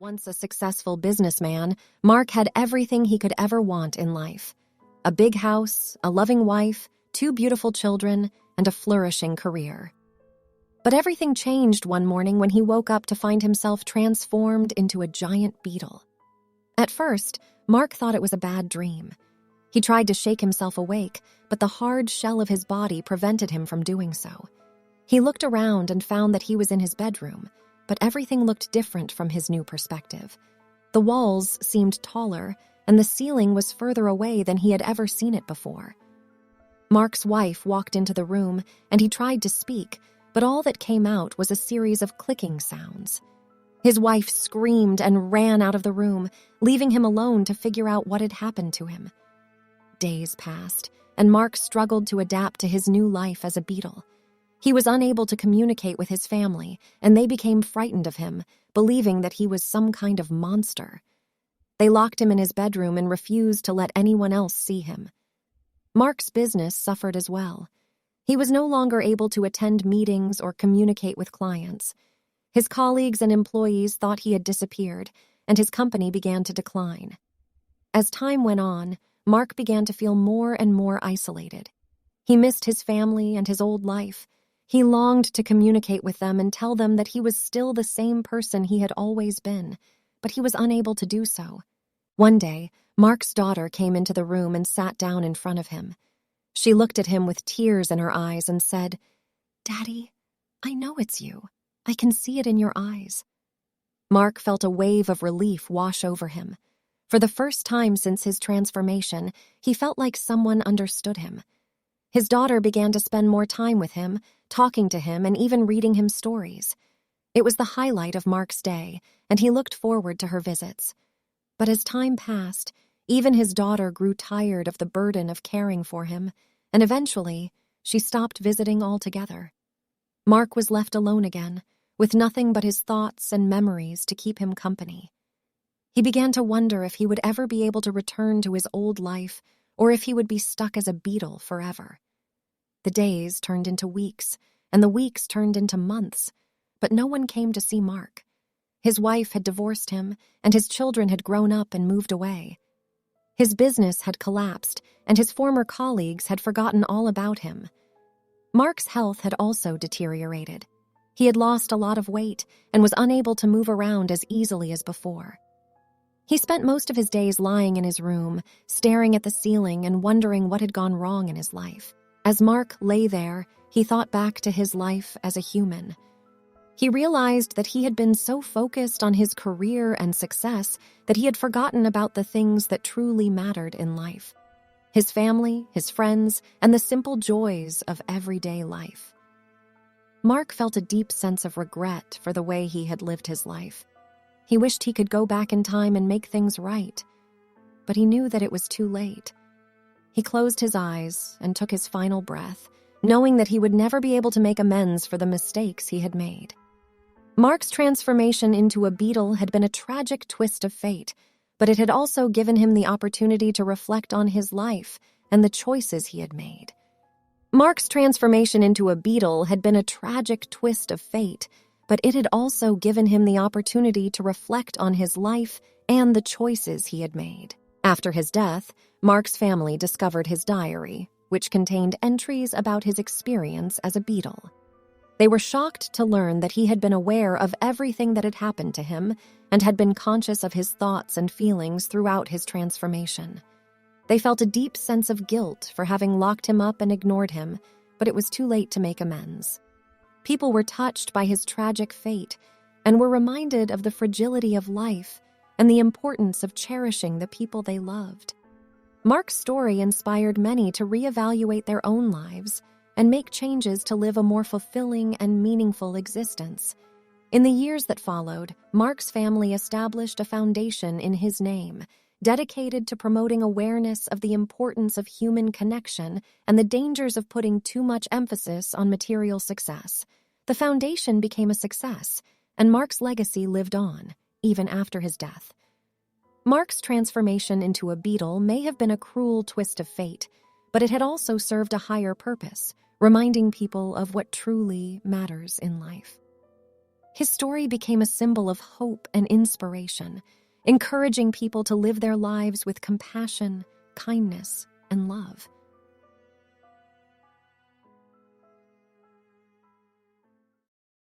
Once a successful businessman, Mark had everything he could ever want in life. A big house, a loving wife, 2 beautiful children, and a flourishing career. But everything changed one morning when he woke up to find himself transformed into a giant beetle. At first, Mark thought it was a bad dream. He tried to shake himself awake, but the hard shell of his body prevented him from doing so. He looked around and found that he was in his bedroom, but everything looked different from his new perspective. The walls seemed taller, and the ceiling was further away than he had ever seen it before. Mark's wife walked into the room, and he tried to speak, but all that came out was a series of clicking sounds. His wife screamed and ran out of the room, leaving him alone to figure out what had happened to him. Days passed, and Mark struggled to adapt to his new life as a beetle. He was unable to communicate with his family, and they became frightened of him, believing that he was some kind of monster. They locked him in his bedroom and refused to let anyone else see him. Mark's business suffered as well. He was no longer able to attend meetings or communicate with clients. His colleagues and employees thought he had disappeared, and his company began to decline. As time went on, Mark began to feel more and more isolated. He missed his family and his old life. He longed to communicate with them and tell them that he was still the same person he had always been, but he was unable to do so. One day, Mark's daughter came into the room and sat down in front of him. She looked at him with tears in her eyes and said, "Daddy, I know it's you. I can see it in your eyes." Mark felt a wave of relief wash over him. For the first time since his transformation, he felt like someone understood him. His daughter began to spend more time with him, talking to him, and even reading him stories. It was the highlight of Mark's day, and he looked forward to her visits. But as time passed, even his daughter grew tired of the burden of caring for him, and eventually, she stopped visiting altogether. Mark was left alone again, with nothing but his thoughts and memories to keep him company. He began to wonder if he would ever be able to return to his old life, or if he would be stuck as a beetle forever. The days turned into weeks, and the weeks turned into months, but no one came to see Mark. His wife had divorced him, and his children had grown up and moved away. His business had collapsed, and his former colleagues had forgotten all about him. Mark's health had also deteriorated. He had lost a lot of weight and was unable to move around as easily as before. He spent most of his days lying in his room, staring at the ceiling and wondering what had gone wrong in his life. As Mark lay there, he thought back to his life as a human. He realized that he had been so focused on his career and success that he had forgotten about the things that truly mattered in life: his family, his friends, and the simple joys of everyday life. Mark felt a deep sense of regret for the way he had lived his life. He wished he could go back in time and make things right, but he knew that it was too late. He closed his eyes and took his final breath, knowing that he would never be able to make amends for the mistakes he had made. Mark's transformation into a beetle had been a tragic twist of fate, but it had also given him the opportunity to reflect on his life and the choices he had made. Mark's transformation into a beetle had been a tragic twist of fate, but it had also given him the opportunity to reflect on his life and the choices he had made. After his death, Mark's family discovered his diary, which contained entries about his experience as a beetle. They were shocked to learn that he had been aware of everything that had happened to him and had been conscious of his thoughts and feelings throughout his transformation. They felt a deep sense of guilt for having locked him up and ignored him, but it was too late to make amends. People were touched by his tragic fate and were reminded of the fragility of life and the importance of cherishing the people they loved. Mark's story inspired many to reevaluate their own lives and make changes to live a more fulfilling and meaningful existence. In the years that followed, Mark's family established a foundation in his name, dedicated to promoting awareness of the importance of human connection and the dangers of putting too much emphasis on material success. The foundation became a success, and Mark's legacy lived on, even after his death. Mark's transformation into a beetle may have been a cruel twist of fate, but it had also served a higher purpose, reminding people of what truly matters in life. His story became a symbol of hope and inspiration, encouraging people to live their lives with compassion, kindness, and love.